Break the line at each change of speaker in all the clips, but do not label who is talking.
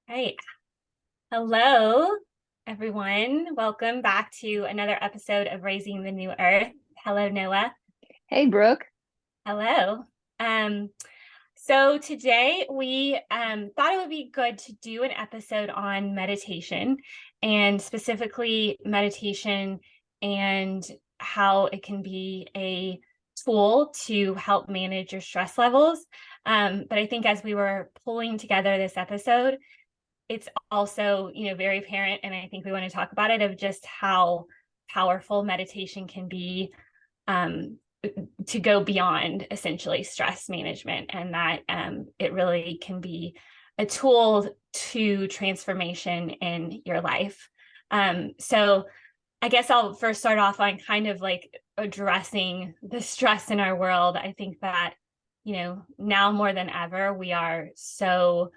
Right. Hello, everyone. Welcome back to another episode of Raising the New Earth. Hello, Noah.
Hey, Brooke.
Hello. Um, so today we thought it would be good to do an episode on meditation and specifically meditation and how it can be a tool to help manage your stress levels. But I think as we were pulling together this episode, it's also, very apparent, and I think we want to talk about it, of just how powerful meditation can be, um, to go beyond essentially stress management, and that it really can be a tool to transformation in your life. So I guess I'll first start off on kind of like addressing the stress in our world. I think that, now more than ever, we are so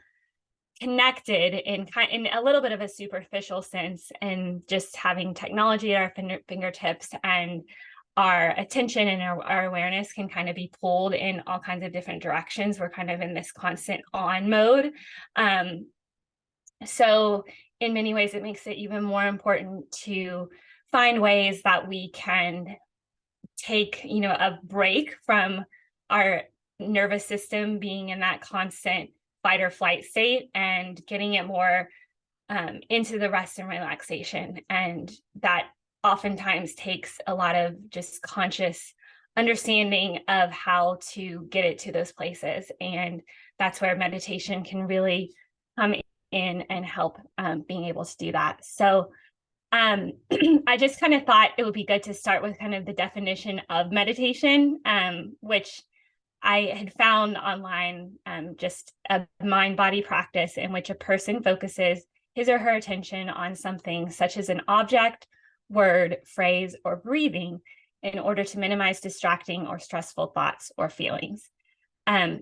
connected in a little bit of a superficial sense, and just having technology at our fingertips, and our attention and our awareness can kind of be pulled in all kinds of different directions. We're kind of in this constant on mode. So in many ways, it makes it even more important to find ways that we can take, a break from our nervous system being in that constant fight or flight state, and getting it more into the rest and relaxation. And that oftentimes takes a lot of just conscious understanding of how to get it to those places. And that's where meditation can really come in and help, being able to do that. So I just kind of thought it would be good to start with kind of the definition of meditation, which I had found online, just a mind body practice in which a person focuses his or her attention on something such as an object, word, phrase, or breathing in order to minimize distracting or stressful thoughts or feelings.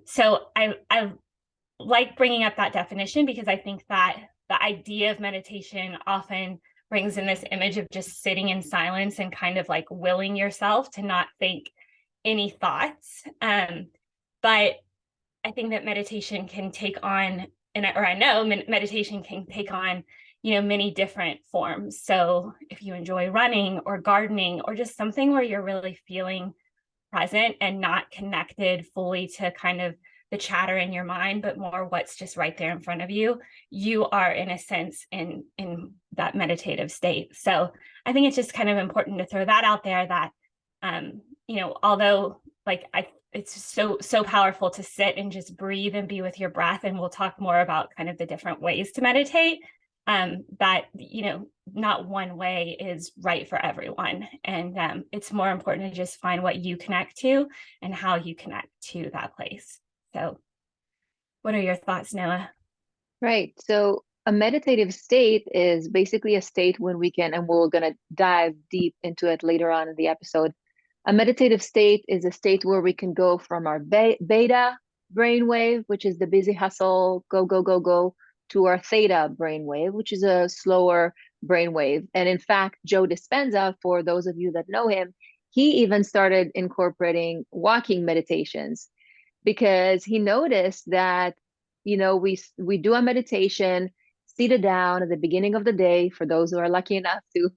So I like bringing up that definition because I think that the idea of meditation often brings in this image of just sitting in silence and kind of like willing yourself to not think any thoughts. But I think that meditation can take on, or I know meditation can take on, many different forms. So if you enjoy running or gardening, or just something where you're really feeling present and not connected fully to kind of the chatter in your mind, but more what's just right there in front of you, you are in a sense in that meditative state. So I think it's just kind of important to throw that out there, that although like it's so powerful to sit and just breathe and be with your breath, and we'll talk more about kind of the different ways to meditate, that not one way is right for everyone, and it's more important to just find what you connect to and how you connect to that place. So what are your thoughts, Noah?
Right. So a meditative state is basically a state when we can, and we're going to dive deep into it later on in the episode. A meditative state is a state where we can go from our beta brainwave, which is the busy hustle, go, go, go, go, to our theta brainwave, which is a slower brainwave. And in fact, Joe Dispenza, for those of you that know him, he even started incorporating walking meditations because he noticed that we do a meditation seated down at the beginning of the day. For those who are lucky enough to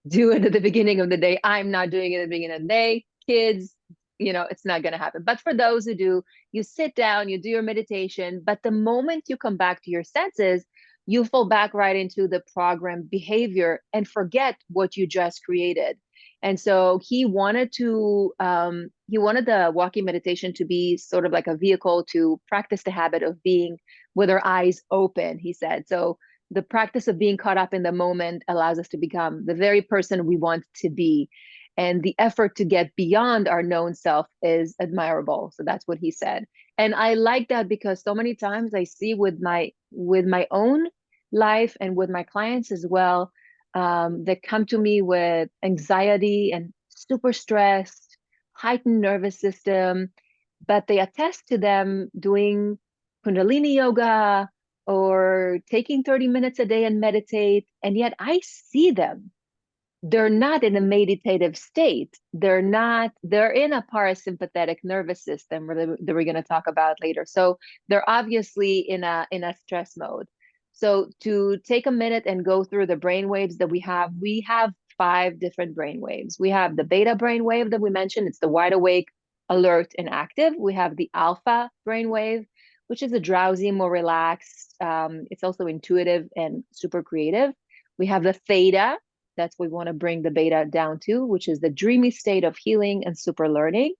do it at the beginning of the day, I'm not doing it at the beginning of the day. Kids, it's not going to happen. But for those who do, you sit down, you do your meditation, but the moment you come back to your senses, you fall back right into the programmed behavior and forget what you just created. And so he wanted the walking meditation to be sort of like a vehicle to practice the habit of being with our eyes open, he said. So the practice of being caught up in the moment allows us to become the very person we want to be. And the effort to get beyond our known self is admirable. So that's what he said. And I like that because so many times I see with my own life and with my clients as well, that come to me with anxiety and super stressed, heightened nervous system, but they attest to them doing Kundalini yoga or taking 30 minutes a day and meditate. And yet I see them. They're not in a meditative state. They're in a parasympathetic nervous system that we're going to talk about later. So they're obviously in a stress mode. So to take a minute and go through the brain waves that we have 5 different brain waves. We have the beta brain wave that we mentioned. It's the wide awake, alert, and active. We have the alpha brain wave, which is a drowsy, more relaxed. It's also intuitive and super creative. We have the theta. That's what we want to bring the beta down to, which is the dreamy state of healing and super learning.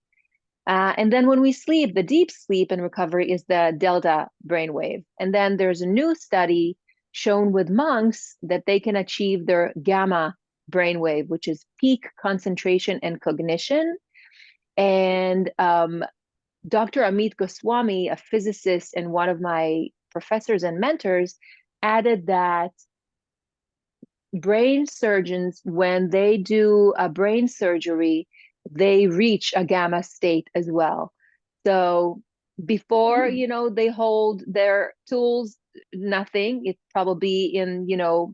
And then when we sleep, the deep sleep and recovery is the delta brainwave. And then there's a new study shown with monks that they can achieve their gamma brainwave, which is peak concentration and cognition. And Dr. Amit Goswami, a physicist and one of my professors and mentors, added that brain surgeons, when they do a brain surgery, they reach a gamma state as well. So before, they hold their tools, nothing. It's probably in,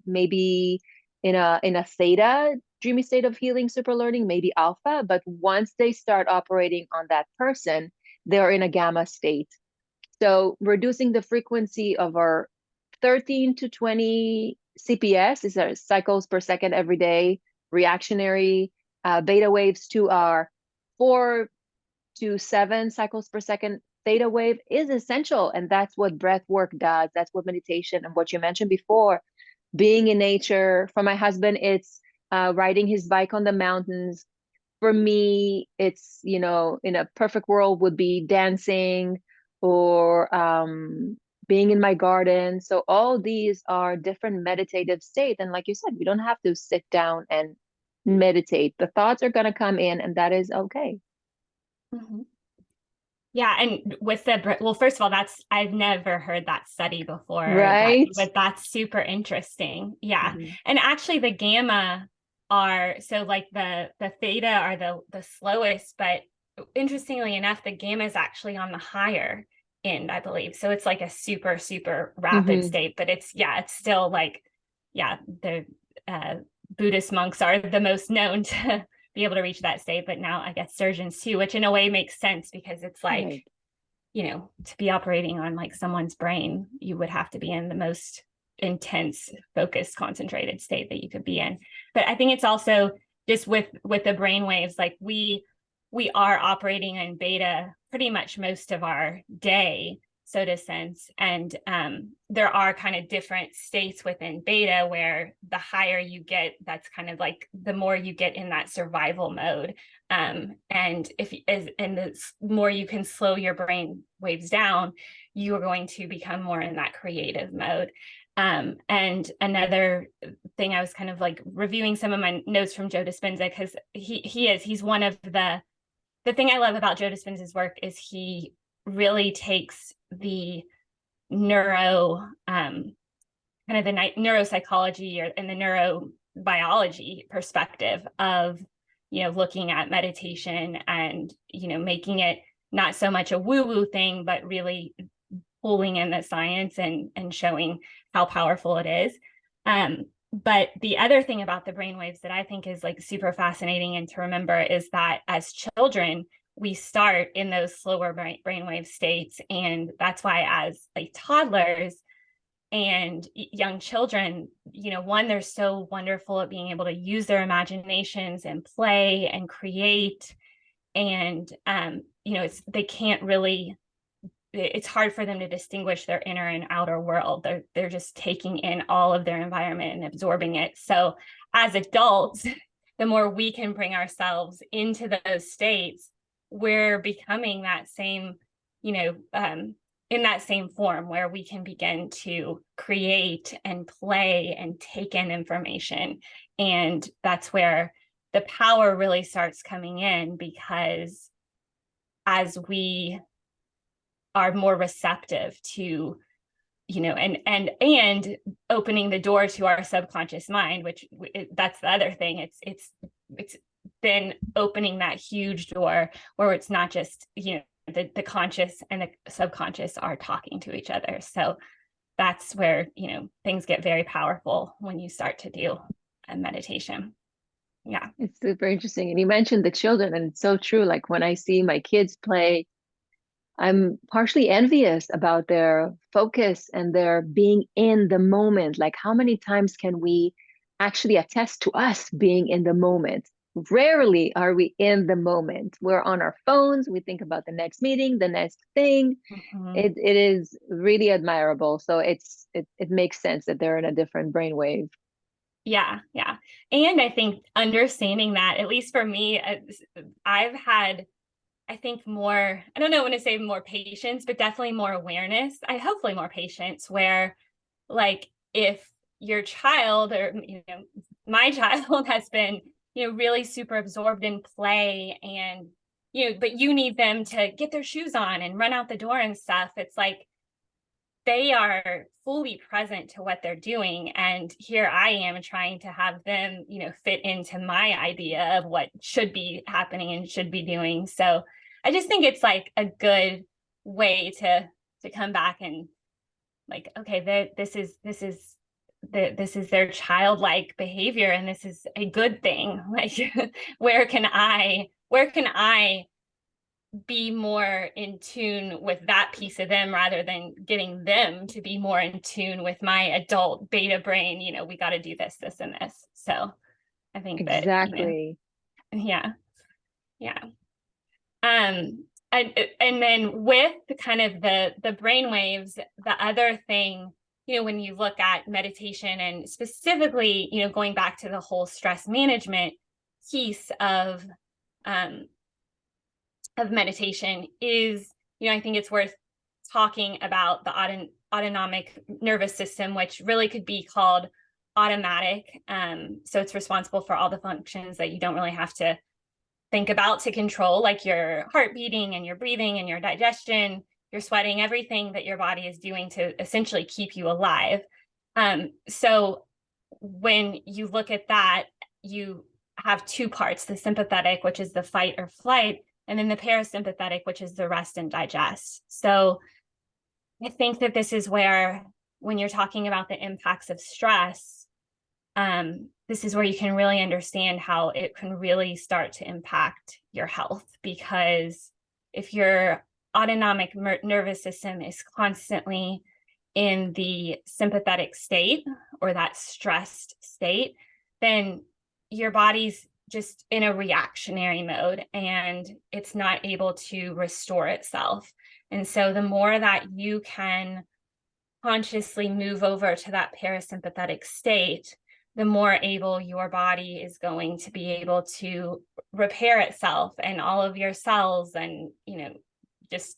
maybe in a theta dreamy state of healing, super learning, maybe alpha. But once they start operating on that person, they're in a gamma state. So reducing the frequency of our 13 to 20 CPS, these are cycles per second every day, reactionary beta waves, to our 4 to 7 cycles per second theta wave is essential. And that's what breath work does. That's what meditation and what you mentioned before, being in nature. For my husband, it's riding his bike on the mountains. For me, it's, in a perfect world would be dancing or being in my garden. So all these are different meditative states. And like you said, we don't have to sit down and meditate. The thoughts are going to come in, and that is okay.
Mhm. Yeah, and with well, first of all, I've never heard that study before,
Right?
but that's super interesting. Yeah.
Mhm.
And actually the gamma are, so like the theta are the slowest, but interestingly enough, the gamma is actually on the higher end, I believe. So it's like a super, super rapid
Mhm.
state, but it's still like, the uh, Buddhist monks are the most known to be able to reach that state, but now I guess surgeons too, which in a way makes sense because it's like,
Right.
to be operating on like someone's brain, you would have to be in the most intense, focused, concentrated state that you could be in. But I think it's also just with the brain waves, like we are operating in beta pretty much most of our day, so to sense. And there are kind of different states within beta where the higher you get, that's kind of like the more you get in that survival mode. And the more you can slow your brain waves down, you are going to become more in that creative mode. And another thing, I was kind of like reviewing some of my notes from Joe Dispenza, because he's one of the thing I love about Joe Dispenza's work is he really takes the neuro kind of the neuropsychology and the neurobiology perspective of looking at meditation and making it not so much a woo-woo thing, but really pulling in the science and showing how powerful it is. But the other thing about the brainwaves that I think is like super fascinating and to remember is that as children, we start in those slower brainwave states. And that's why as like toddlers and young children, one, they're so wonderful at being able to use their imaginations and play and create. And, they can't really, it's hard for them to distinguish their inner and outer world. They're just taking in all of their environment and absorbing it. So as adults, the more we can bring ourselves into those states, we're becoming that same, in that same form where we can begin to create and play and take in information. And that's where the power really starts coming in, because as we are more receptive to and opening the door to our subconscious mind, which that's the other thing. It's been opening that huge door where it's not just the conscious and the subconscious are talking to each other. So that's where things get very powerful when you start to do a meditation. Yeah.
It's super interesting. And you mentioned the children, and it's so true. Like when I see my kids play, I'm partially envious about their focus and their being in the moment. Like, how many times can we actually attest to us being in the moment? Rarely are we in the moment. We're on our phones. We think about the next meeting, the next thing.
Mhm.
It is really admirable. So it makes sense that they're in a different brainwave.
Yeah, yeah. And I think understanding that, at least for me, I've had, I think more, I don't know when to say more patience, but definitely more awareness. I hopefully more patience where like if your child or my child has been really super absorbed in play and but you need them to get their shoes on and run out the door and stuff, it's like they are fully present to what they're doing, and here I am trying to have them fit into my idea of what should be happening and should be doing. So I just think it's like a good way to come back and like, okay, this is their childlike behavior and this is a good thing. Like where can I be more in tune with that piece of them rather than getting them to be more in tune with my adult beta brain, we got to do this and this. So I think that,
Exactly.
yeah, yeah. um and then with the kind of the brain waves, the other thing, when you look at meditation and specifically going back to the whole stress management piece um of meditation is, I think it's worth talking about the autonomic nervous system, which really could be called automatic. So it's responsible for all the functions that you don't really have to think about to control, like your heart beating and your breathing and your digestion, your sweating, everything that your body is doing to essentially keep you alive. So when you look at that, you have two parts: the sympathetic, which is the fight or flight, and then the parasympathetic, which is the rest and digest. So I think that this is where, when you're talking about the impacts of stress, this is where you can really understand how it can really start to impact your health. Because if your autonomic nervous system is constantly in the sympathetic state or that stressed state, then your body's just in a reactionary mode and it's not able to restore itself. And so the more that you can consciously move over to that parasympathetic state, the more able your body is going to be able to repair itself, and all of your cells and just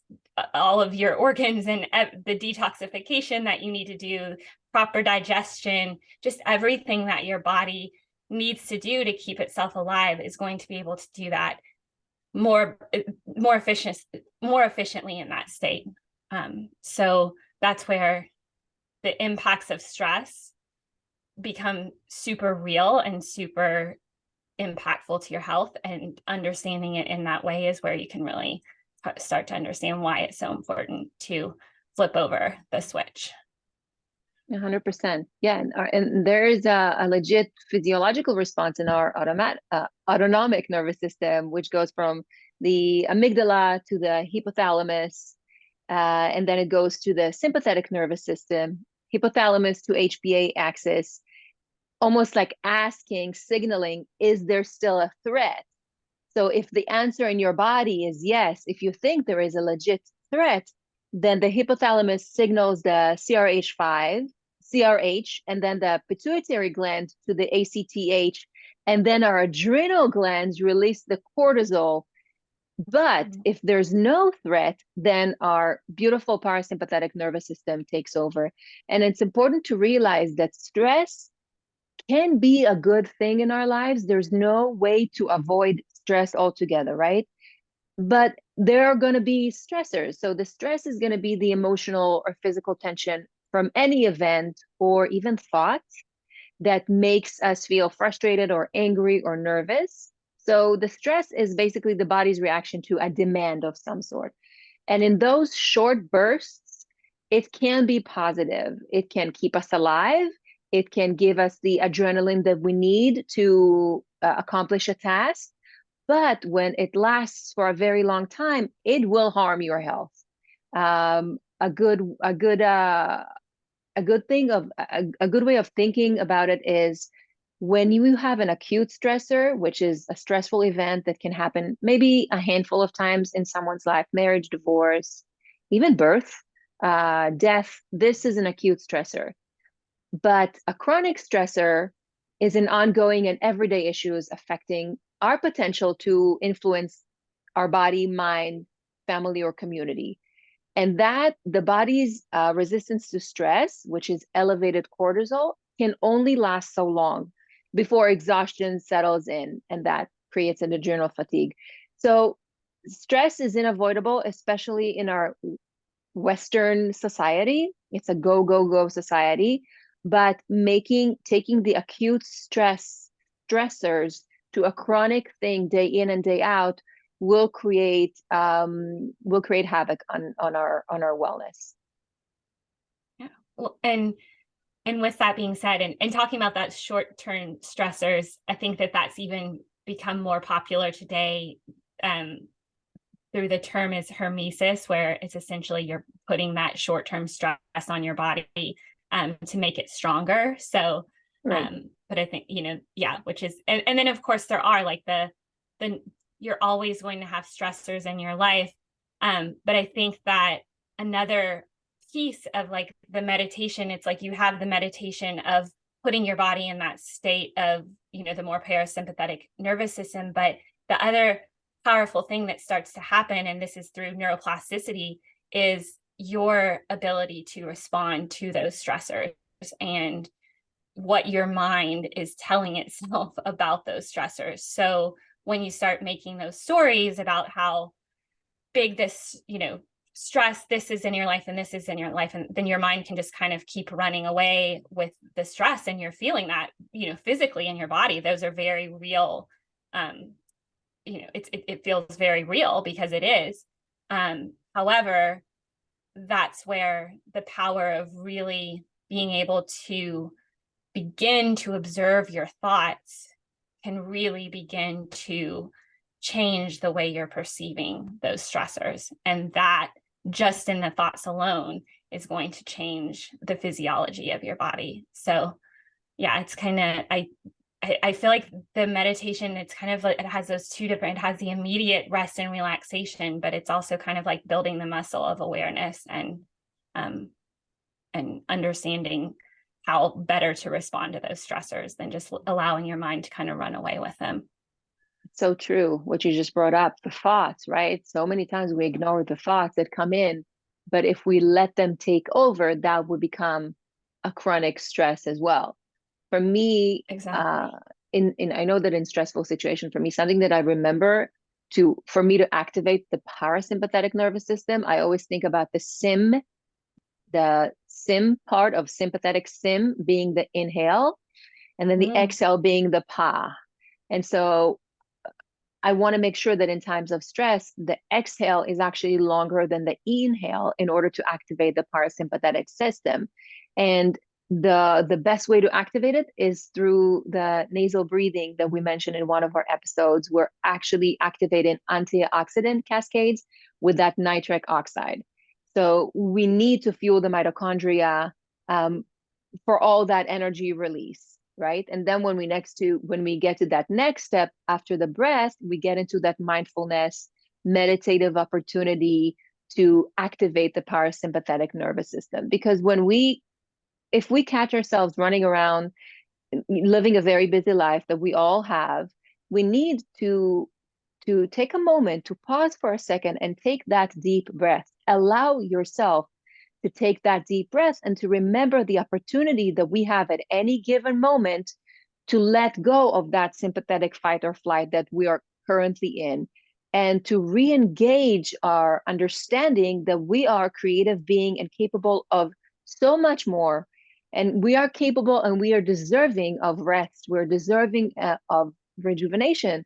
all of your organs, and the detoxification that you need to do, proper digestion, just everything that your body needs to do to keep itself alive is going to be able to do that more more efficient more efficiently in that state. So that's where the impacts of stress become super real and super impactful to your health, and understanding it in that way is where you can really start to understand why it's so important to flip over the switch.
100%. Yeah, and there is a legit physiological response in our autonomic nervous system, which goes from the amygdala to the hypothalamus, and then it goes to the sympathetic nervous system, hypothalamus to HPA axis, almost like asking, signaling, is there still a threat? So if the answer in your body is yes, if you think there is a legit threat, then the hypothalamus signals the CRH5, CRH, and then the pituitary gland to the ACTH, and then our adrenal glands release the cortisol. But if there's no threat, then our beautiful parasympathetic nervous system takes over. And it's important to realize that stress can be a good thing in our lives. There's no way to avoid stress altogether, right? But there are going to be stressors. So the stress is going to be the emotional or physical tension from any event or even thought that makes us feel frustrated or angry or nervous. So the stress is basically the body's reaction to a demand of some sort. And in those short bursts, it can be positive. It can keep us alive. It can give us the adrenaline that we need to accomplish a task. But when it lasts for a very long time, it will harm your health. A good thing of a good way of thinking about it is when you have an acute stressor, which is a stressful event that can happen maybe a handful of times in someone's life, marriage, divorce, even birth, death. This is an acute stressor. But a chronic stressor is an ongoing and everyday issues affecting our potential to influence our body, mind, family, or community. And that the body's resistance to stress, which is elevated cortisol, can only last so long before exhaustion settles in, and that creates an adrenal fatigue. So stress is unavoidable, especially in our Western society. It's a go, go, go society, but taking the acute stressors to a chronic thing day in and day out will create havoc on our wellness.
Yeah. Well, and with that being said, and talking about that short-term stressors, I think that that's even become more popular today, through the term is hormesis, where it's essentially you're putting that short-term stress on your body to make it stronger. So,
Right.
but I think, yeah, which is, and then of course there are like the you're always going to have stressors in your life. But I think that another piece of like the meditation, it's like you have the meditation of putting your body in that state of, the more parasympathetic nervous system. But the other powerful thing that starts to happen, and this is through neuroplasticity, is your ability to respond to those stressors and what your mind is telling itself about those stressors. So when you start making those stories about how big this, stress this is in your life and this is in your life, and then your mind can just kind of keep running away with the stress, and you're feeling that, physically in your body. Those are very real. It feels very real because it is. However, that's where the power of really being able to begin to observe your thoughts can really begin to change the way you're perceiving those stressors. And that just in the thoughts alone is going to change the physiology of your body. So yeah, it's kind of, I feel like the meditation, it's kind of like, it has those two different, it has the immediate rest and relaxation, but it's also kind of like building the muscle of awareness and understanding how better to respond to those stressors than just allowing your mind to kind of run away with them.
So true, what you just brought up, the thoughts, right? So many times we ignore the thoughts that come in, but if we let them take over, that would become a chronic stress as well. For me,
Exactly.
in I know that in stressful situations, for me, something that I remember for me to activate the parasympathetic nervous system, I always think about the sim part of sympathetic sim being the inhale, and then the
Mm.
exhale being the pa. And so I want to make sure that in times of stress, the exhale is actually longer than the inhale in order to activate the parasympathetic system. And the best way to activate it is through the nasal breathing that we mentioned in one of our episodes. We're actually activating antioxidant cascades with that nitric oxide. So we need to fuel the mitochondria for all that energy release, right? And then when we get to that next step after the breath, we get into that mindfulness meditative opportunity to activate the parasympathetic nervous system. Because if we catch ourselves running around living a very busy life that we all have, we need to take a moment to pause for a second and take that deep breath. Allow yourself to take that deep breath and to remember the opportunity that we have at any given moment to let go of that sympathetic fight or flight that we are currently in, and to re-engage our understanding that we are a creative being and capable of so much more. And we are capable and we are deserving of rest. We're deserving of rejuvenation.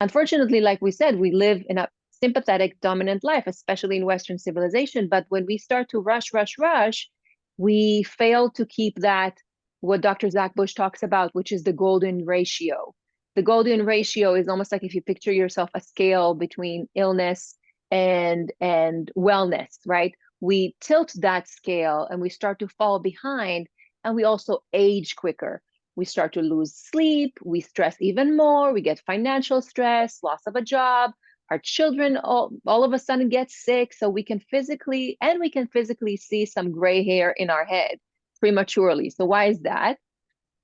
Unfortunately, like we said, we live in a sympathetic dominant life, especially in Western civilization. But when we start to rush, rush, rush, we fail to keep that, what Dr. Zach Bush talks about, which is the golden ratio. The golden ratio is almost like if you picture yourself a scale between illness and wellness, right? we tilt that scale and we start to fall behind, and we also age quicker. We start to lose sleep, we stress even more, we get financial stress, loss of a job, our children all of a sudden get sick. So we can physically see some gray hair in our head prematurely. So why is that?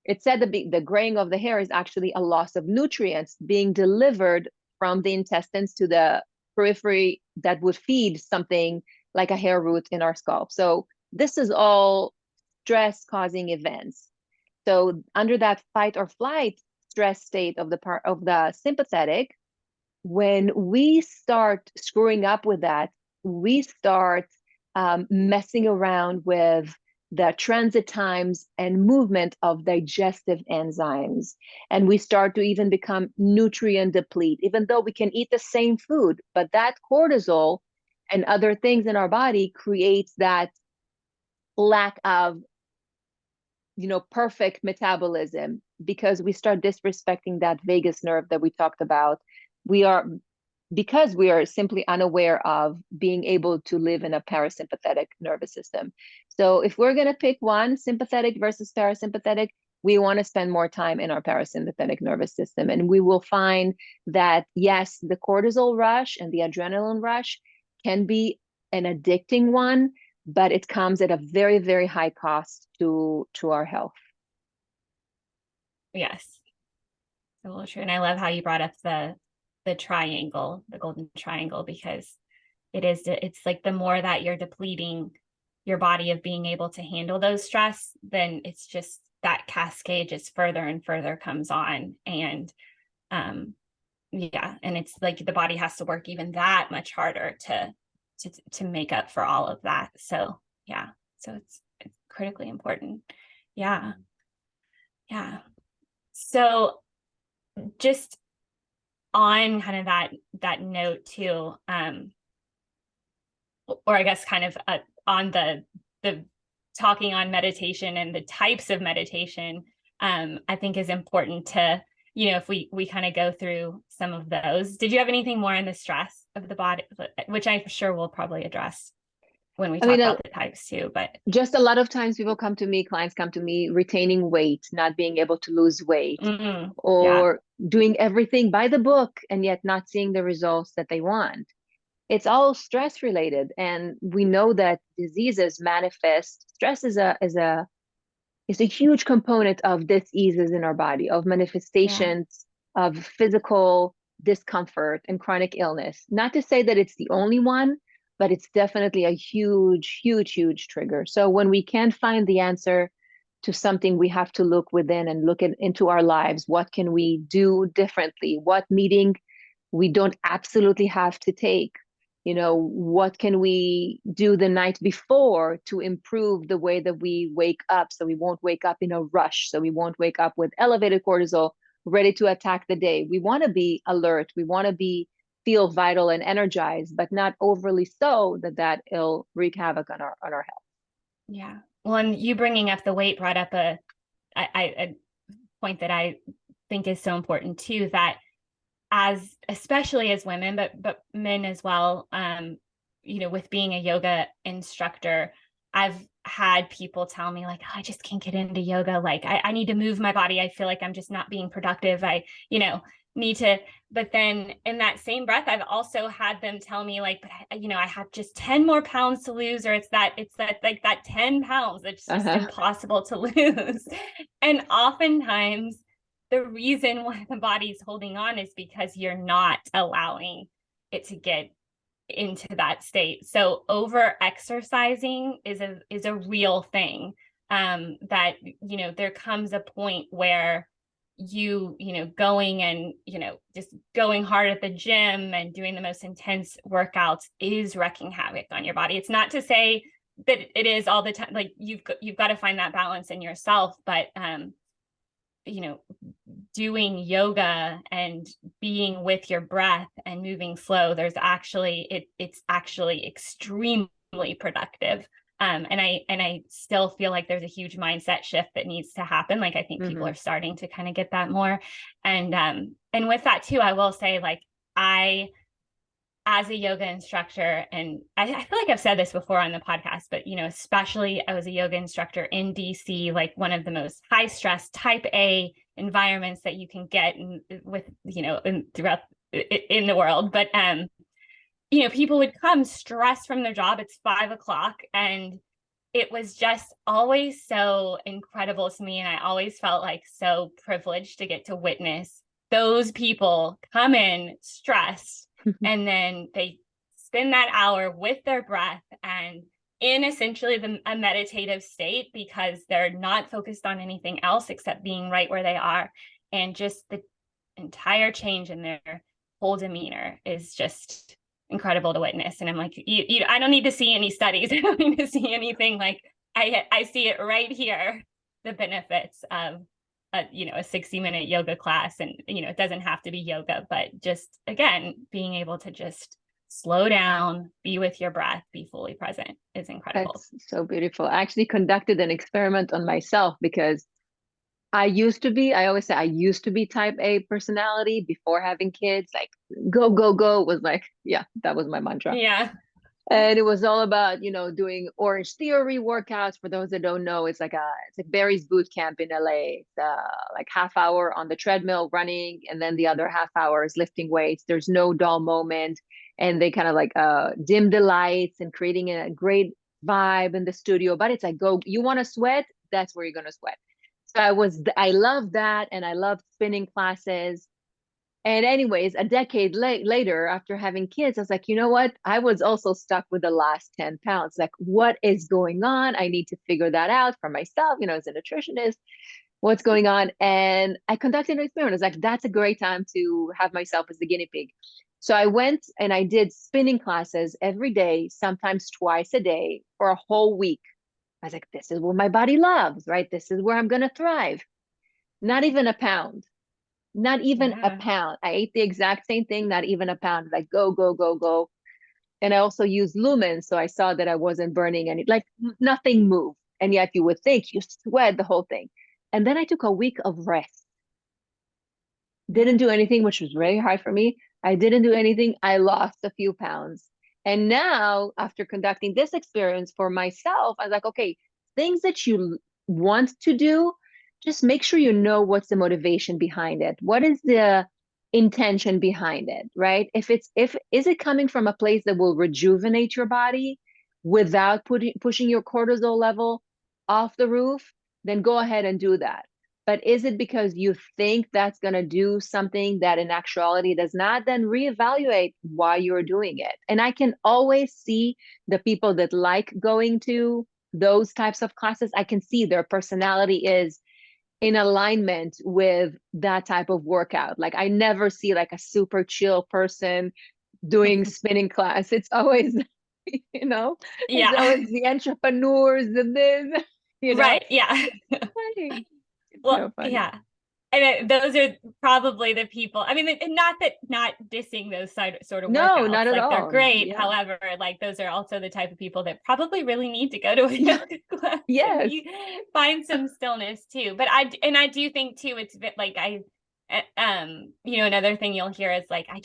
It said that the graying of the hair is actually a loss of nutrients being delivered from the intestines to the periphery that would feed something like a hair root in our scalp. So this is all stress causing events. So under that fight or flight stress state of the sympathetic, when we start screwing up with that, we start messing around with the transit times and movement of digestive enzymes. And we start to even become nutrient deplete, even though we can eat the same food, but that cortisol and other things in our body creates that lack of, perfect metabolism, because we start disrespecting that vagus nerve that we talked about. Because we are simply unaware of being able to live in a parasympathetic nervous system. So if we're going to pick one, sympathetic versus parasympathetic, we want to spend more time in our parasympathetic nervous system. And we will find that, yes, the cortisol rush and the adrenaline rush can be an addicting one, but it comes at a very, very high cost to our health.
Yes, so true. And I love how you brought up the triangle, the golden triangle, because it's like the more that you're depleting your body of being able to handle those stress, then it's just that cascade just further and further comes on. And yeah, and it's like the body has to work even that much harder to make up for all of that. So yeah, so it's critically important. Yeah. So just on kind of that note too, or I guess kind of on the talking on meditation and the types of meditation, I think is important to, if we kind of go through some of those. Did you have anything more on the stress of the body, which I'm sure we'll probably address when we talk about the types too, but
just a lot of times clients come to me retaining weight, not being able to lose weight, or doing everything by the book and yet not seeing the results that they want. It's all stress related. And we know that diseases manifest, stress is a huge component of diseases in our body, of manifestations of physical discomfort and chronic illness. Not to say that it's the only one, but it's definitely a huge, huge, huge trigger. So when we can't find the answer to something, we have to look within and look into our lives. What can we do differently? What meeting we don't absolutely have to take? What can we do the night before to improve the way that we wake up, so we won't wake up in a rush, so we won't wake up with elevated cortisol, ready to attack the day. We want to be alert. We want to feel vital and energized, but not overly so that it'll wreak havoc on our health.
Yeah. Well, and you bringing up the weight brought up a point that I think is so important too, that especially as women, but men as well, with being a yoga instructor, I've had people tell me like, oh, I just can't get into yoga. Like I need to move my body. I feel like I'm just not being productive. I, need to, but then in that same breath, I've also had them tell me like, but I have just 10 more pounds to lose, or it's that like that 10 pounds that's just impossible to lose. And oftentimes the reason why the body's holding on is because you're not allowing it to get into that state. So over exercising is a real thing. That, there comes a point where going and, just going hard at the gym and doing the most intense workouts is wreaking havoc on your body. It's not to say that it is all the time. Like you've got to find that balance in yourself, but, doing yoga and being with your breath and moving slow, it's actually extremely productive. And I still feel like there's a huge mindset shift that needs to happen. Like I think people are starting to kind of get that more. And with that too, I will say like I as a yoga instructor, and I feel like I've said this before on the podcast, but especially I was a yoga instructor in DC, like one of the most high stress type A environments that you can get with throughout in the world. But people would come stressed from their job. It's 5 o'clock, and it was just always so incredible to me, and I always felt like so privileged to get to witness those people come in stressed, and then they spend that hour with their breath and in essentially a meditative state, because they're not focused on anything else except being right where they are. And just the entire change in their whole demeanor is just incredible to witness. And I'm like, I don't need to see any studies. I don't need to see anything. Like I see it right here, the benefits of a 60-minute yoga class. And it doesn't have to be yoga, but just again, being able to just slow down, be with your breath, be fully present is incredible.
That's so beautiful. I actually conducted an experiment on myself because I always say I used to be type A personality before having kids. Like go, go, go was like, yeah, that was my mantra.
Yeah.
And it was all about, doing Orange Theory workouts. For those that don't know, it's like Barry's boot camp in LA. It's like half hour on the treadmill running, and then the other half hour is lifting weights. There's no dull moment. And they kind of like dim the lights and creating a great vibe in the studio. But it's like, go, you want to sweat? That's where you're going to sweat. So I love that. And I love spinning classes. And anyways, a decade later, after having kids, I was like, you know what? I was also stuck with the last 10 pounds. Like, what is going on? I need to figure that out for myself, as a nutritionist, what's going on? And I conducted an experiment. I was like, that's a great time to have myself as the guinea pig. So I went and I did spinning classes every day, sometimes twice a day for a whole week. I was like, this is what my body loves, right? This is where I'm going to thrive. Not even a pound. Not even a pound. I ate the exact same thing, not even a pound. Like go, go, go, go. And I also used lumens. So I saw that I wasn't burning any, like nothing moved. And yet you would think you sweat the whole thing. And then I took a week of rest. Didn't do anything, which was very hard for me. I didn't do anything. I lost a few pounds. And now, after conducting this experience for myself, I was like, okay, things that you want to do, just make sure you know what's the motivation behind it. What is the intention behind it, right? Is it coming from a place that will rejuvenate your body without pushing your cortisol level off the roof, then go ahead and do that. But is it because you think that's going to do something that in actuality does not, then reevaluate why you're doing it. And I can always see the people that like going to those types of classes. I can see their personality is in alignment with that type of workout. Like I never see like a super chill person doing spinning class. It's always, it's always the entrepreneurs and this,
Right. Yeah.
Funny.
Well, yeah. And those are probably the people. I mean, not dissing those sort of
no,
workouts.
not at
like
all.
They're great.
Yeah.
Like those are also the type of people that probably really need to go to a yoga class.
Yes.
Find some stillness too. But I do think too, it's like another thing you'll hear is like, I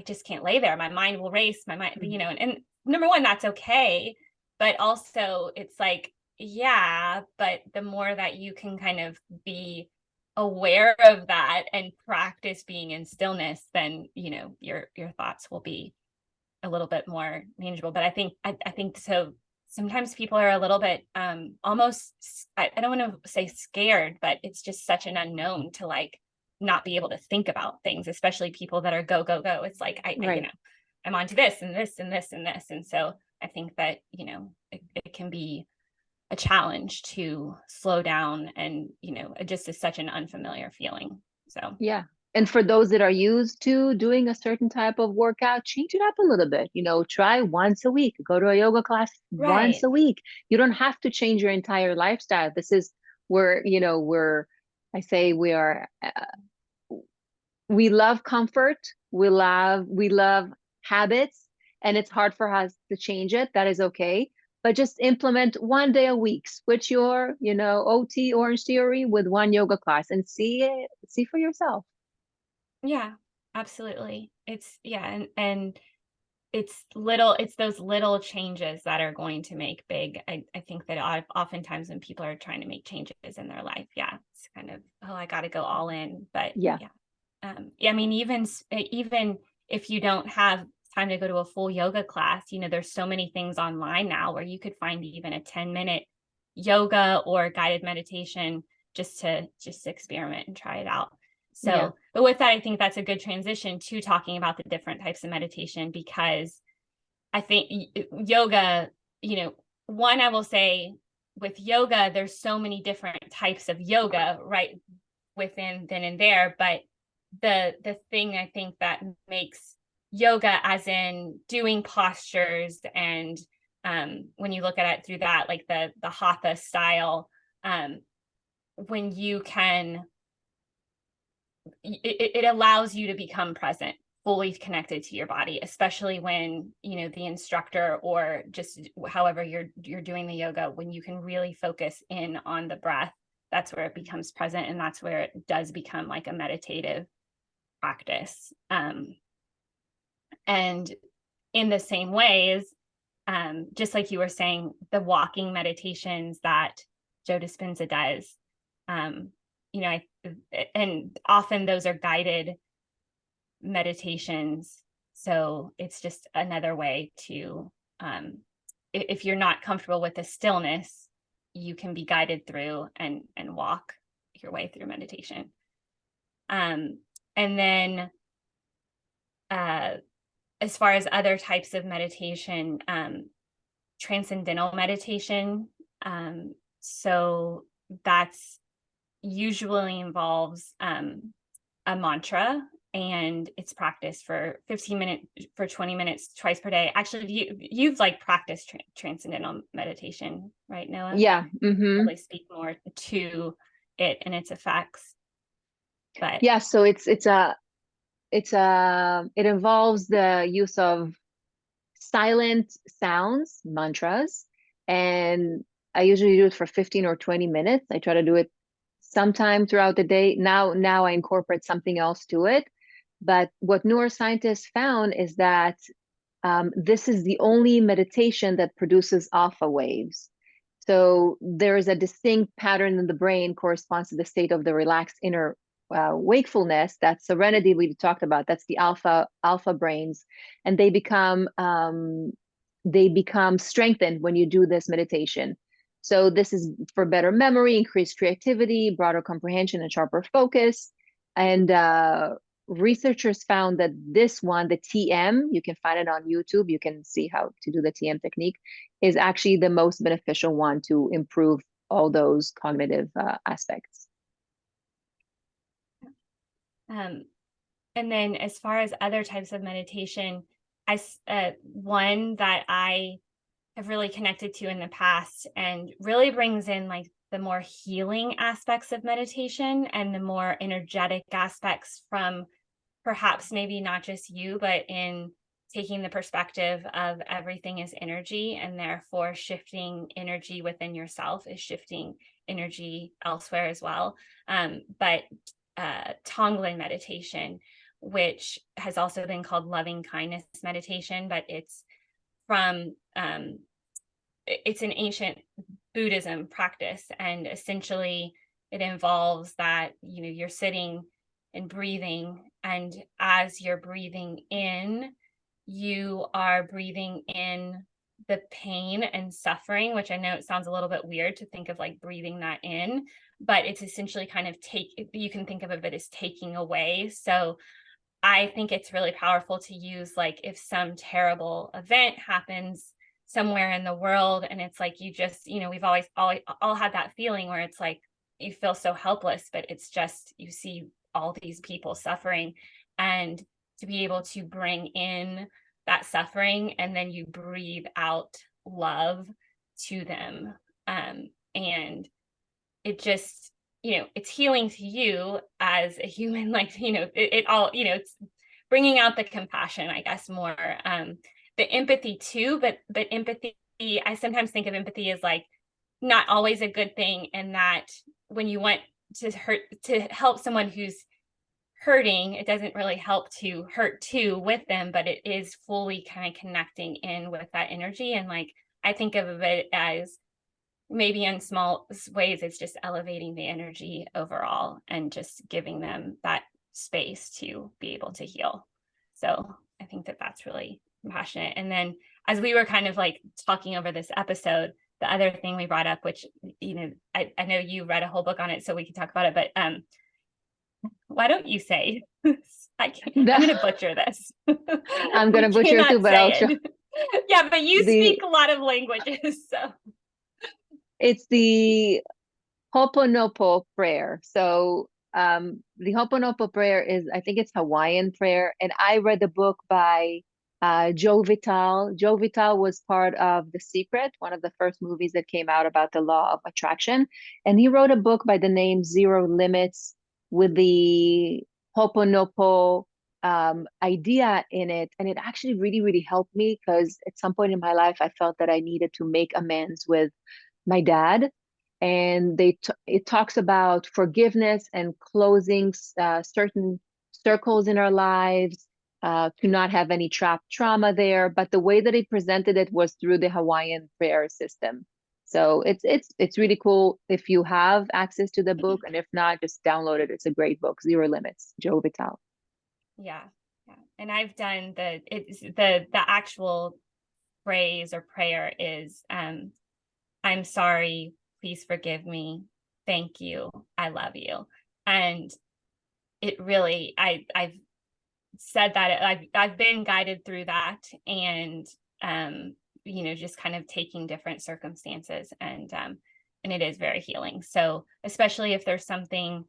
just can't lay there. My mind will race. My mind, and number one, that's okay. But also it's like, yeah, but the more that you can kind of be aware of that and practice being in stillness, then your thoughts will be a little bit more manageable. But I think so sometimes people are a little bit almost, I don't want to say scared, but it's just such an unknown to like not be able to think about things, especially people that are go, go, go. It's like I'm onto this and this and this and this. And so I think that it can be a challenge to slow down, and it just is such an unfamiliar feeling. So
yeah. And for those that are used to doing a certain type of workout, change it up a little bit. Try once a week, go to a yoga class once a week. You don't have to change your entire lifestyle. This is where I say we love comfort, we love habits, and it's hard for us to change it. That is okay. But just implement one day a week. Switch your, OT Orange Theory with one yoga class and see for yourself.
Yeah, absolutely. It's and it's those little changes that are going to make big. I think that oftentimes when people are trying to make changes in their life, yeah, it's kind of, oh, I got to go all in. But
Yeah.
yeah, yeah, I mean, even if you don't have time to go to a full yoga class, there's so many things online now where you could find even a 10-minute yoga or guided meditation just to experiment and try it out.
Yeah.
So, but with that, I think that's a good transition to talking about the different types of meditation, because I think yoga, one, I will say with yoga, there's so many different types of yoga right within then and there. But the thing I think that makes yoga, as in doing postures, and when you look at it through that, like the hatha style, when you can, it allows you to become present, fully connected to your body, especially when the instructor, or just however you're doing the yoga, when you can really focus in on the breath. That's where it becomes present, and that's where it does become like a meditative practice. And in the same ways, just like you were saying, the walking meditations that Joe Dispenza does, and often those are guided meditations. So it's just another way to, if you're not comfortable with the stillness, you can be guided through and walk your way through meditation. And then as far as other types of meditation, transcendental meditation. So that's usually involves a mantra, and it's practiced for 15 minutes, for 20 minutes, twice per day. Actually, you've like practiced transcendental meditation, right, Noah?
Yeah. Mm-hmm.
Probably speak more to it and its effects. But
Yeah. So it involves the use of silent sounds, mantras, and I usually do it for 15 or 20 minutes. I try to do it sometime throughout the day. Now I incorporate something else to it. But what neuroscientists found is that this is the only meditation that produces alpha waves. So there is a distinct pattern in the brain corresponds to the state of the relaxed inner wakefulness, that serenity we talked about. That's the alpha brains, and they become strengthened when you do this meditation. So this is for better memory, increased creativity, broader comprehension, and sharper focus. And researchers found that this one, the TM, you can find it on YouTube. You can see how to do the TM technique, is actually the most beneficial one to improve all those cognitive aspects.
And then as far as other types of meditation, one that I have really connected to in the past, and really brings in like the more healing aspects of meditation and the more energetic aspects, from perhaps maybe not just you, but in taking the perspective of everything is energy, and therefore shifting energy within yourself is shifting energy elsewhere as well. But Tonglen meditation, which has also been called loving kindness meditation, but it's from it's an ancient Buddhism practice, and essentially it involves that you're sitting and breathing, and as you're breathing in, you are breathing in the pain and suffering, which I know it sounds a little bit weird to think of like breathing that in, but it's essentially kind of you can think of it as taking away. So I think it's really powerful to use, like, if some terrible event happens somewhere in the world, and it's like you just, we've always all had that feeling where it's like you feel so helpless, but it's just you see all these people suffering, and to be able to bring in that suffering, and then you breathe out love to them, and it just, it's healing to you as a human, like, it all, it's bringing out the compassion, I guess, more, the empathy too, but empathy, I sometimes think of empathy as like not always a good thing, and that when you want to help someone who's hurting, it doesn't really help to hurt too with them, but it is fully kind of connecting in with that energy. And like, I think of it as maybe in small ways, it's just elevating the energy overall and just giving them that space to be able to heal. So I think that that's really compassionate. And then as we were kind of like talking over this episode, the other thing we brought up, which, you know, I know you read a whole book on it, so we can talk about it, but why don't you say, I'm going to butcher this.
I'm going to butcher it too, but I'll try.
Yeah, but you speak a lot of languages, so.
It's the Ho'oponopo prayer. So the Ho'oponopo prayer is, I think it's Hawaiian prayer. And I read the book by Joe Vitale. Joe Vitale was part of The Secret, one of the first movies that came out about the law of attraction. And he wrote a book by the name Zero Limits with the Ho'oponopo idea in it. And it actually really, really helped me because at some point in my life, I felt that I needed to make amends with my dad. And it talks about forgiveness and closing certain circles in our lives, to not have any trapped trauma there. But the way that he presented it was through the Hawaiian prayer system. So it's really cool if you have access to the book, and if not, just download it. It's a great book, Zero Limits, Joe Vitale.
Yeah, yeah. And I've done the actual phrase or prayer is I'm sorry, please forgive me, thank you, I love you. And it really, I've said that I've been guided through that, and you know, just kind of taking different circumstances, and it is very healing. So especially if there's something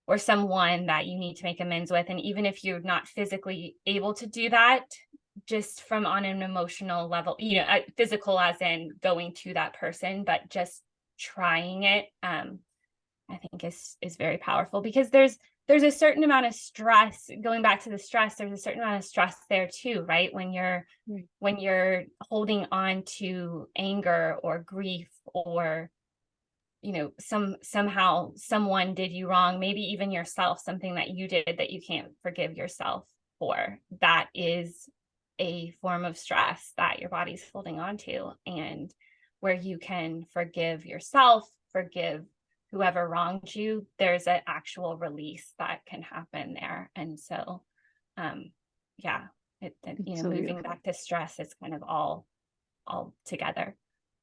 or someone that you need to make amends with, and even if you're not physically able to do that, just from on an emotional level, you know, physical as in going to that person, but just trying it, I think is very powerful, because there's a certain amount of stress, going back to the stress, there's a certain amount of stress there too, right? When you're holding on to anger or grief, or, you know, somehow someone did you wrong, maybe even yourself, something that you did that you can't forgive yourself for, that is a form of stress that your body's holding on to. And where you can forgive yourself, forgive whoever wronged you, there's an actual release that can happen there. And so yeah, you know, so moving beautiful. Back to stress is kind of all together.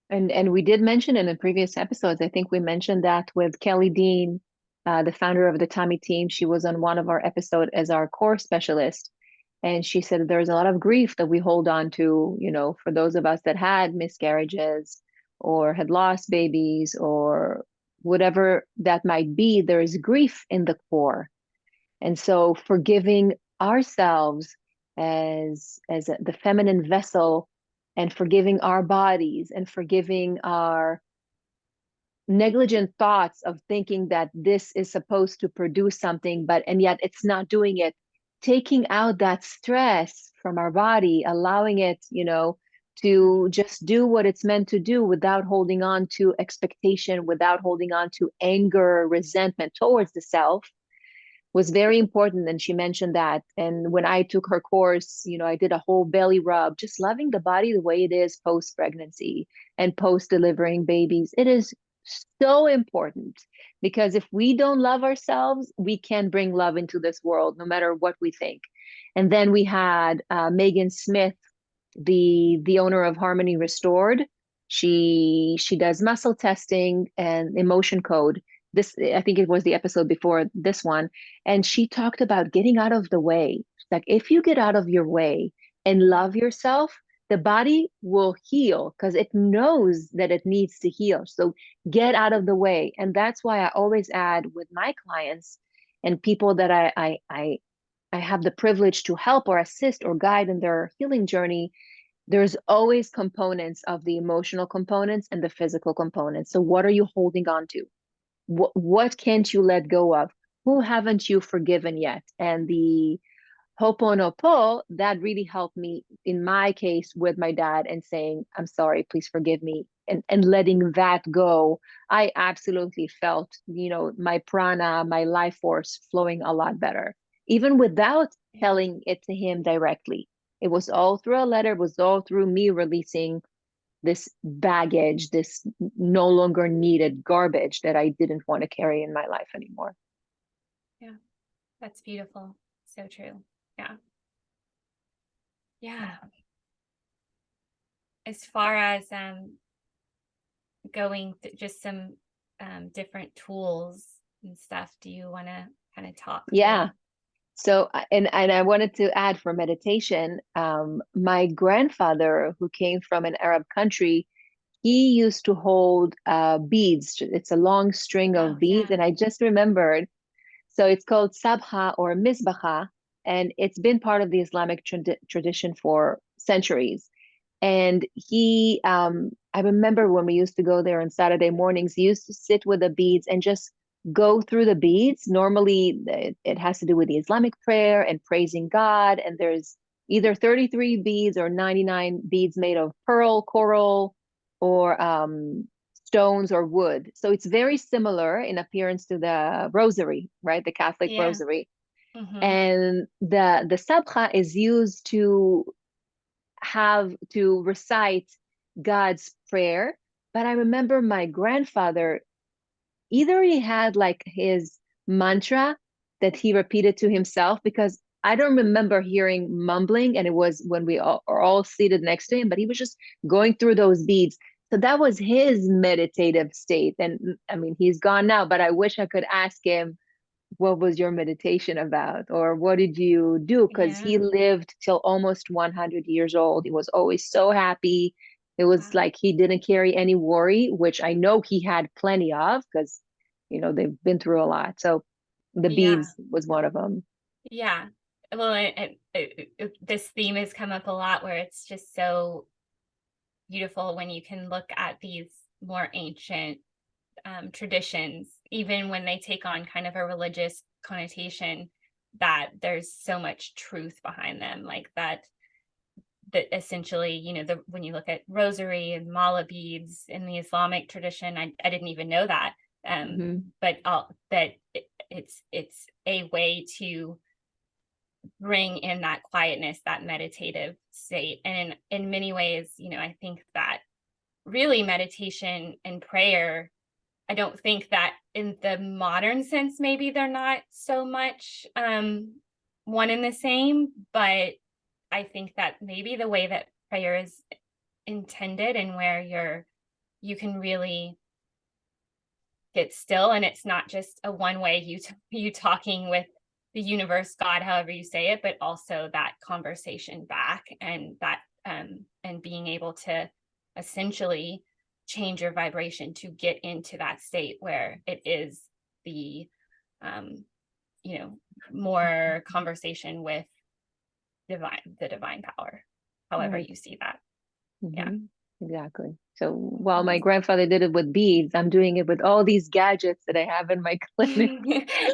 And we did mention in the previous episodes, I think we mentioned that with Kelly Dean, the founder of the Tommy team. She was on one of our episodes as our core specialist. And she said there's a lot of grief that we hold on to, you know, for those of us that had miscarriages or had lost babies or whatever that might be, there is grief in the core. And so forgiving ourselves as the feminine vessel, and forgiving our bodies, and forgiving our negligent thoughts of thinking that this is supposed to produce something, and yet it's not doing it. Taking out that stress from our body, allowing it, you know, to just do what it's meant to do without holding on to expectation, without holding on to anger, resentment towards the self, was very important. And she mentioned that. And when I took her course, you know, I did a whole belly rub, just loving the body the way it is post-pregnancy and post-delivering babies. It is so important, because if we don't love ourselves, we can't bring love into this world, no matter what we think. And then we had Megan Smith, the owner of Harmony Restored. She does muscle testing and emotion code. This, I think it was the episode before this one, and she talked about getting out of the way. Like, if you get out of your way and love yourself, the body will heal because it knows that it needs to heal. So get out of the way. And that's why I always add with my clients and people that I have the privilege to help or assist or guide in their healing journey, there's always components of the emotional components and the physical components. So what are you holding on to? What can't you let go of? Who haven't you forgiven yet? And the Ho'oponopo, that really helped me in my case with my dad, and saying, I'm sorry, please forgive me, and letting that go. I absolutely felt, you know, my prana, my life force flowing a lot better even without telling it to him directly. It was all through a letter, it was all through me releasing this baggage, this no longer needed garbage that I didn't want to carry in my life anymore.
Yeah, that's beautiful. So true. Yeah. Yeah. As far as going just some different tools and stuff, do you want to kind of talk
Yeah.
through?
So, and I wanted to add for meditation, my grandfather, who came from an Arab country, he used to hold beads. It's a long string
Oh
of beads.
yeah.
And I just remembered, so it's called sabha or misbaha, and it's been part of the Islamic tradition for centuries. And I remember when we used to go there on Saturday mornings, he used to sit with the beads and just go through the beads. Normally, it has to do with the Islamic prayer and praising God. And there's either 33 beads or 99 beads made of pearl, coral, or stones or wood. So it's very similar in appearance to the rosary, right? The Catholic
Yeah.
rosary.
Mm-hmm.
And the sabha is used to have to recite God's prayer. But I remember my grandfather, either he had like his mantra that he repeated to himself, because I don't remember hearing mumbling, and it was when we are all seated next to him, but he was just going through those beads. So that was his meditative state. And I mean, he's gone now, but I wish I could ask him, what was your meditation about, or what did you do? Because he
Yeah.
lived till almost 100 years old. He was always so happy. It was
Wow.
like he didn't carry any worry, which I know he had plenty of, because they've been through a lot. So the
Yeah.
beads was one of them.
Yeah. Well, this theme has come up a lot where it's just so beautiful when you can look at these more ancient traditions, even when they take on kind of a religious connotation, that there's so much truth behind them, like that essentially, when you look at rosary and mala beads in the Islamic tradition, I didn't even know that.
Mhm.
But it's a way to bring in that quietness, that meditative state. And in many ways, I think that really meditation and prayer, I don't think that in the modern sense, maybe they're not so much one and the same, but I think that maybe the way that prayer is intended, and where you can really get still, and it's not just a one way you talking with the universe, God, however you say it, but also that conversation back, and that and being able to essentially change your vibration to get into that state where it is the um more conversation with the divine power, however
Right.
you see that. Yeah.
Mhm. Exactly. So while my grandfather did it with beads, I'm doing it with all these gadgets that I have in my clinic.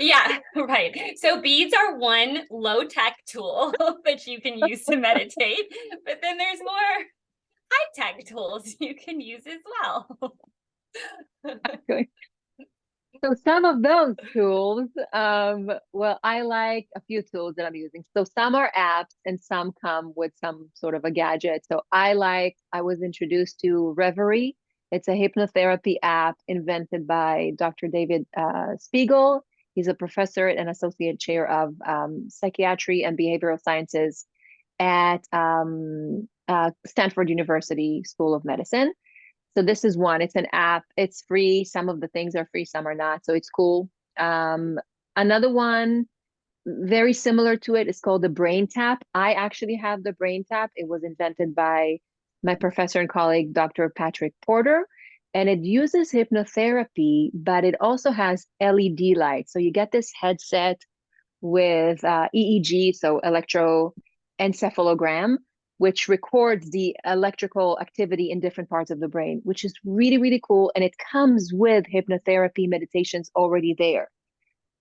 Yeah, right. So beads are one low tech tool that you can use to meditate, but then there's more high tech tools you can use as well.
So some of those tools, well, I like a few tools that I'm using. So some are apps and some come with some sort of a gadget. So I was introduced to Reverie. It's a hypnotherapy app invented by Dr. David Spiegel. He's a professor and associate chair of psychiatry and behavioral sciences at Stanford University School of Medicine. So this is one. It's an app. It's free. Some of the things are free, some are not. So it's cool. Um, Another one very similar to it is called the Brain Tap. I actually have the Brain Tap. It was invented by my professor and colleague, Dr. Patrick Porter, and it uses hypnotherapy, but it also has LED lights. So you get this headset with EEG, so electroencephalogram, which records the electrical activity in different parts of the brain, which is really, really cool. And it comes with hypnotherapy meditations already there.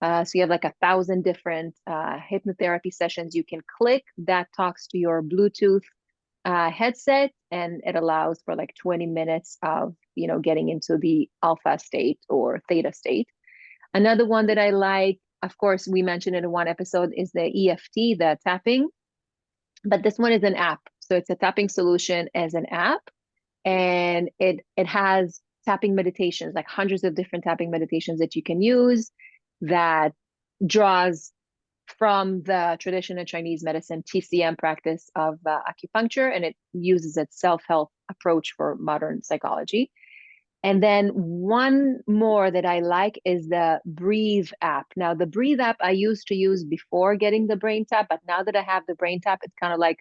So you have like 1,000 different hypnotherapy sessions you can click that talks to your Bluetooth headset, and it allows for like 20 minutes of getting into the alpha state or theta state. Another one that I like of course, we mentioned in one episode is the EFT, the tapping, but this one is an app. So it's a tapping solution as an app, and it has tapping meditations, like hundreds of different tapping meditations that you can use that draws from the traditional Chinese medicine TCM practice of acupuncture, and it uses its self-help approach for modern psychology. And then one more that I like is the Breathe app. Now, the Breathe app I used to use before getting the Brain Tap, but now that I have the Brain Tap, it's kind of like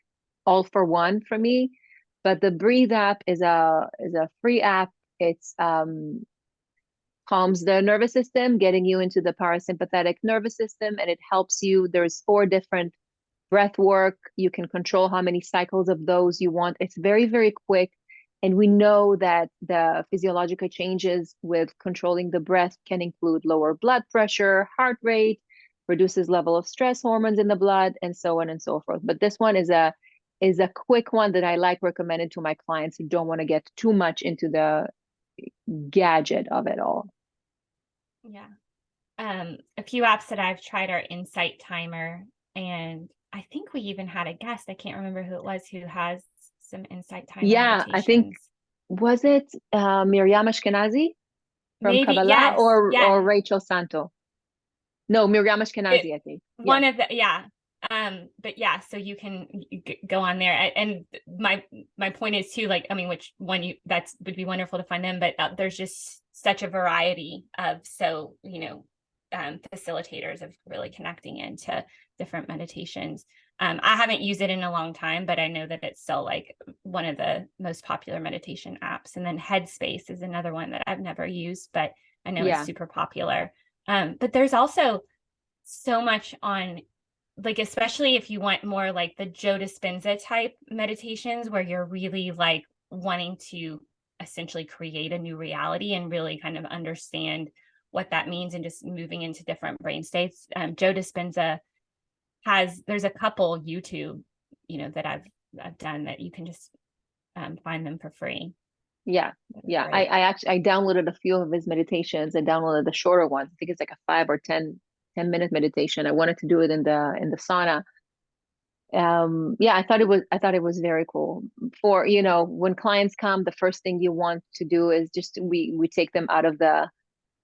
all for one for me. But the Breathe app is a free app. It's calms the nervous system, getting you into the parasympathetic nervous system, and it helps you. There's 4 different breath work. You can control how many cycles of those you want. It's very, very quick. And we know that the physiological changes with controlling the breath can include lower blood pressure, heart rate, reduces level of stress hormones in the blood, and so on and so forth. But this one is a quick one that I like recommending to my clients who don't want to get too much into the gadget of it all.
Yeah. A few apps that I've tried are Insight Timer, and I think we even had a guest, I can't remember who it was, who has some Insight Timer
Yeah, I think,
meditations.
was it Miriam Ashkenazi from
Maybe,
Kabbalah,
yes,
or
yeah.
Rachel Santo? No, Miriam Ashkenazi, I think. Yeah.
One of the, yeah. But yeah, so you can go on there, and my point is too, like, I mean, which one that's would be wonderful to find them, but there's just such a variety of, so, facilitators of really connecting into different meditations. I haven't used it in a long time, but I know that it's still like one of the most popular meditation apps. And then Headspace is another one that I've never used, but I know it's super popular. But there's also so much on, like, especially if you want more like the Joe Dispenza type meditations where you're really like wanting to essentially create a new reality and really kind of understand what that means and just moving into different brain states. Joe Dispenza there's a couple YouTube, that I've done that you can just find them for free.
Yeah. I downloaded a few of his meditations. I downloaded the shorter ones. I think it's like a 5 or 10 minute meditation. I wanted to do it in the sauna. Yeah, I thought it was very cool. For, when clients come, the first thing you want to do is just we take them out of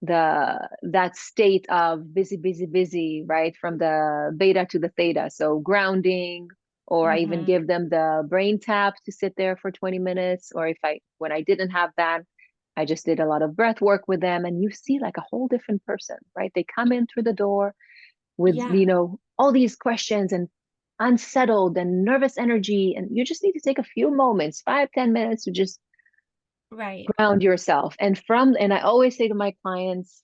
that state of busy, busy, busy, right? From the beta to the theta. So grounding, or I even give them the brain tap to sit there for 20 minutes. Or when I didn't have that, I just did a lot of breath work with them, and you see like a whole different person, right? They come in through the door with,
Yeah.
all these questions and unsettled and nervous energy. And you just need to take a few moments, 5-10 minutes, to just
Right.
ground yourself. And I always say to my clients,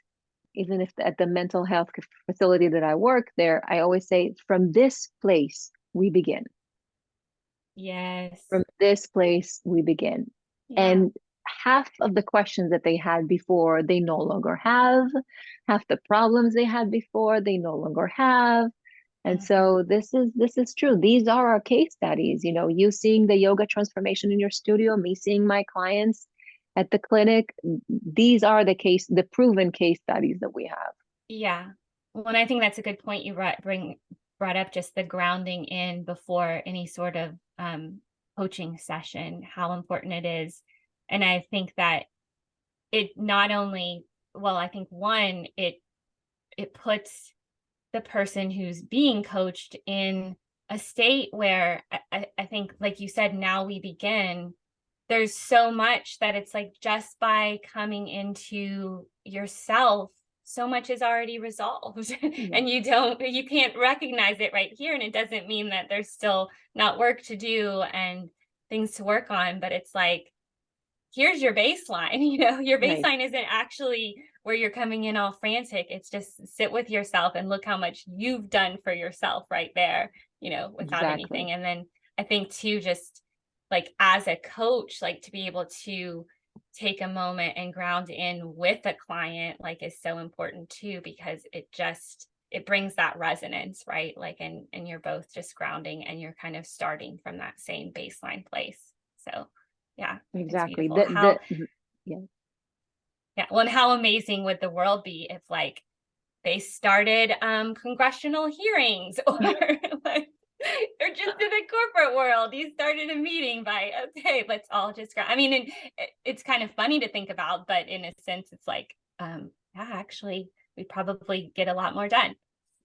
even if at the mental health facility that I work there, I always say, from this place we begin.
Yes.
From this place we begin.
Yeah.
And half of the questions that they had before, they no longer have. Half the problems they had before, they no longer have. And so this is true. These are our case studies. You seeing the yoga transformation in your studio, me seeing my clients at the clinic. These are the proven case studies that we have.
Yeah. Well, and I think that's a good point you brought up, just the grounding in before any sort of coaching session, how important it is. And I think that it not only, well, I think one, it puts the person who's being coached in a state where I think, like you said, now we begin. There's so much that it's like, just by coming into yourself, so much is already resolved. And you can't recognize it right here. And it doesn't mean that there's still not work to do and things to work on, but it's like, here's your baseline. Your
Right.
baseline isn't actually where you're coming in all frantic. It's just sit with yourself and look how much you've done for yourself right there, without
Exactly.
anything. And then I think too, just like as a coach, like to be able to take a moment and ground in with a client, like, is so important too, because it brings that resonance, right? Like, and you're both just grounding and you're kind of starting from that same baseline place. So yeah, it's
Exactly.
beautiful.
Yeah.
Yeah. Well, and how amazing would the world be if, like, they started congressional hearings, or like, or just in the corporate world, you started a meeting by, okay, let's all just I mean, and it's kind of funny to think about, but in a sense, it's like, yeah, actually, we probably get a lot more done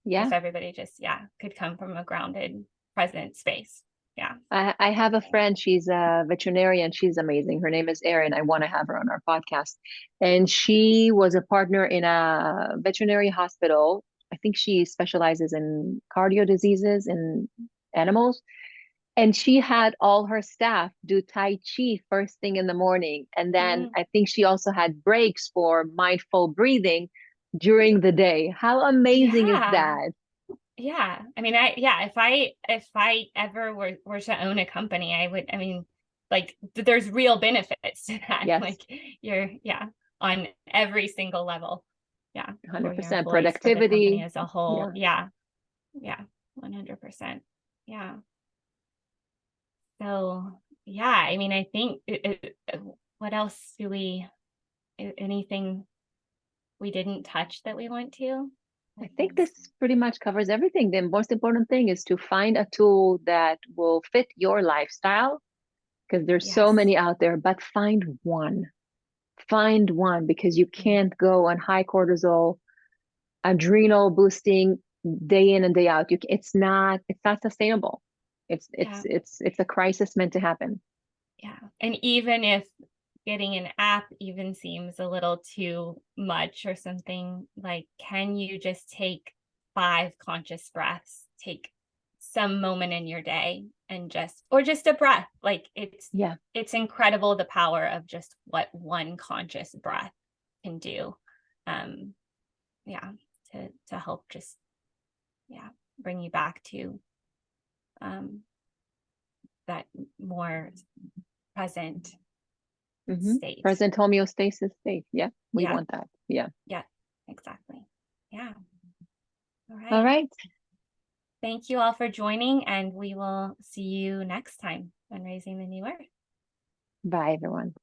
Yeah.
if everybody just, could come from a grounded, present space. Yeah.
I have a friend, she's a veterinarian. She's amazing. Her name is Erin. I want to have her on our podcast. And she was a partner in a veterinary hospital. I think she specializes in cardio diseases in animals. And she had all her staff do Tai Chi first thing in the morning. And then
Mm,
I think she also had breaks for mindful breathing during the day. How amazing is
yeah.
that?
Yeah. I mean, if I ever were to own a company, I would, I mean, like there's real benefits to that.
Yes,
Like you're, on every single level. Yeah. For your
100%
employees, for the company
productivity.
as a whole.
Yeah.
Yeah. Yeah. 100%. Yeah. So, yeah, I mean, I think what else anything we didn't touch that we want to?
I
What
think
else?
this pretty much covers everything. The most important thing is to find a tool that will fit your lifestyle because there's so
Yes.
many out there, but find one. Find one because you
Yeah.
can't go on high cortisol, adrenal boosting day in and day out. It's not sustainable.
Yeah.
It's a crisis meant to happen.
Yeah. And even if getting an app even seems a little too much or something, like, can you just take 5 conscious breaths, take some moment in your day and or just a breath? Like
Yeah.
it's incredible the power of just what one conscious breath can do. Um, yeah, to help just, bring you back to um that more present state.
Present homeostasis state. Yeah, we
Yeah.
want that. Yeah.
Yeah, exactly. Yeah. All
All
right.
right.
Thank you all for joining, and we will see you next time on Raising the New Earth.
Bye, everyone.